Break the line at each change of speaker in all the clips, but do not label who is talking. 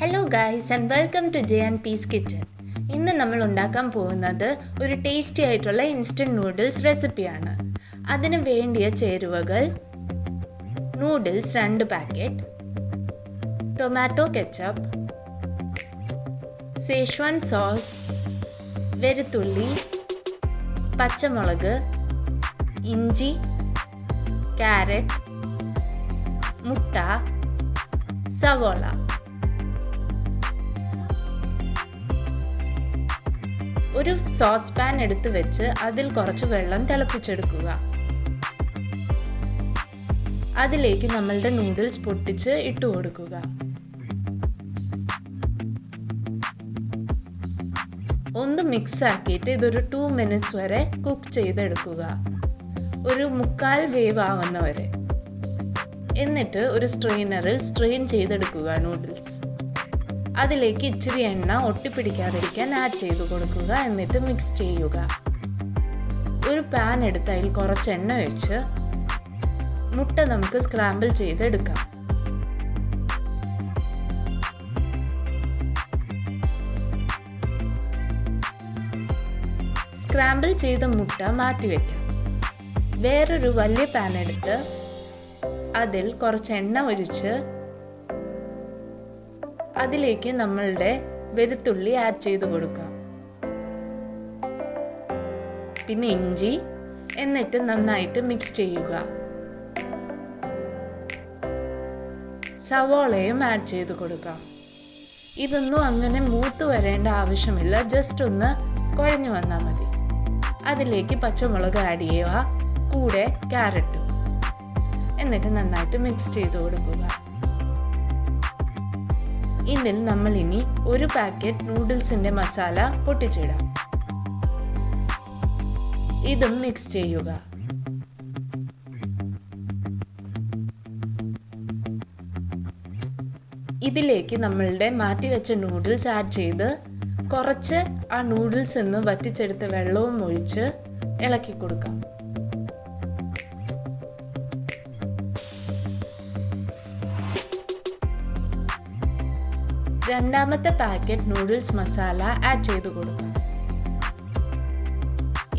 Hello guys and welcome to J&P's kitchen. ഇന്ന് നമ്മൾ ഉണ്ടാക്കാൻ പോകുന്നത് ഒരു ടേസ്റ്റി ആയിട്ടുള്ള ഇൻസ്റ്റന്റ് നൂഡിൽസ് റെസിപ്പിയാണ്. അതിനു വേണ്ടിയ ചേരുവകൾ noodles 2 packet, tomato ketchup, Szechwan Sauce, വെളുത്തുള്ളി, പച്ചമുളക്, ഇഞ്ചി, ക്യാരറ്റ്, മുട്ട, സവോള. ഒരു സോസ് പാൻ എടുത്തു വെച്ച് അതിൽ കുറച്ച് വെള്ളം തിളപ്പിച്ചെടുക്കുക. അതിലേക്ക് നമ്മളുടെ നൂഡിൽസ് പൊട്ടിച്ച് ഇട്ട് കൊടുക്കുക. ഒന്ന് മിക്സ് ആക്കിയിട്ട് ഇതൊരു 2 മിനിറ്റ്സ് വരെ കുക്ക് ചെയ്തെടുക്കുക, ഒരു 1/4 വേവ് ആവുന്നവരെ. എന്നിട്ട് ഒരു സ്ട്രെയിനറിൽ സ്ട്രെയിൻ ചെയ്തെടുക്കുക നൂഡിൽസ്. അതിലേക്ക് ഇച്ചിരി എണ്ണ ഒട്ടിപ്പിടിക്കാതിരിക്കാൻ ആഡ് ചെയ്ത് കൊടുക്കുക. എന്നിട്ട് മിക്സ് ചെയ്യുക. ഒരു പാൻ എടുത്ത് അതിൽ കുറച്ച് എണ്ണ വെച്ച് മുട്ട നമുക്ക് സ്ക്രാമ്പിൾ ചെയ്തെടുക്കാം. സ്ക്രാമ്പിൾ ചെയ്ത മുട്ട മാറ്റി വയ്ക്കാം. വേറൊരു വലിയ പാൻ എടുത്ത് അതിൽ കുറച്ച് എണ്ണ ഒഴിച്ച് അതിലേക്ക് നമ്മളുടെ വെളുത്തുള്ളി ആഡ് ചെയ്ത് കൊടുക്കാം, പിന്നെ ഇഞ്ചി. എന്നിട്ട് നന്നായിട്ട് മിക്സ് ചെയ്യുക. സവോളയും ആഡ് ചെയ്ത് കൊടുക്കാം. ഇതൊന്നും അങ്ങനെ മൂത്ത് വരേണ്ട ആവശ്യമില്ല, ജസ്റ്റ് ഒന്ന് കുഴഞ്ഞു വന്നാൽ മതി. അതിലേക്ക് പച്ചമുളക് ആഡ് ചെയ്യുക, കൂടെ ക്യാരറ്റും. എന്നിട്ട് നന്നായിട്ട് മിക്സ് ചെയ്ത് കൊടുക്കുക. ഇതിൽ നമ്മൾ ഇനി ഒരു പാക്കറ്റ് നൂഡിൽസിന്റെ മസാല പൊട്ടിച്ചിടാം. ഇതും മിക്സ് ചെയ്യുക. ഇതിലേക്ക് നമ്മളുടെ മാറ്റിവെച്ച നൂഡിൽസ് ആഡ് ചെയ്ത് കുറച്ച് ആ നൂഡിൽസ് നിന്ന് വറ്റിച്ചെടുത്ത വെള്ളവും ഒഴിച്ച് ഇളക്കി കൊടുക്കാം. രണ്ടാമത്തെ പാക്കറ്റ് നൂഡിൽസ് മസാല ആഡ് ചെയ്ത് കൊടുക്കാം.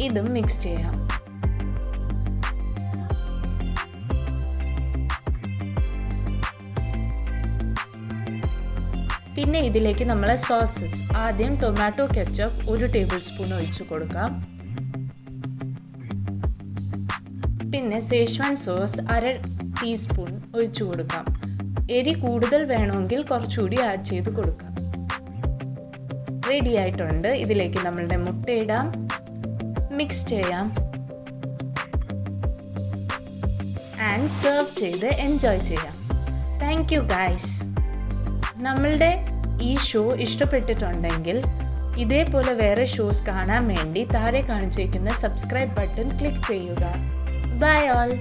ഇതും മിക്സ് ചെയ്യാം. പിന്നെ ഇതിലേക്ക് നമ്മൾ സോസസ്, ആദ്യം ടൊമാറ്റോ കെച്ചപ്പ് 1 ടേബിൾ സ്പൂൺ ഒഴിച്ചു കൊടുക്കാം. പിന്നെ Szechwan Sauce 1/2 ടീസ്പൂൺ ഒഴിച്ചു കൊടുക്കാം. എരി കൂടുതൽ വേണമെങ്കിൽ കുറച്ചുകൂടി ആഡ് ചെയ്ത് കൊടുക്കാം. റെഡി ആയിട്ടുണ്ട്. ഇതിലേക്ക് നമ്മളുടെ മുട്ട ഇടാം, മിക്സ് ചെയ്യാം ആൻഡ് സെർവ് ചെയ്ത് എൻജോയ് ചെയ്യാം. Thank you guys. നമ്മളുടെ ഈ ഷോ ഇഷ്ടപ്പെട്ടിട്ടുണ്ടെങ്കിൽ ഇതേപോലെ വേറെ ഷോസ് കാണാൻ വേണ്ടി താഴെ കാണിച്ചിരിക്കുന്ന സബ്സ്ക്രൈബ് ബട്ടൺ ക്ലിക്ക് ചെയ്യുക. Bye all.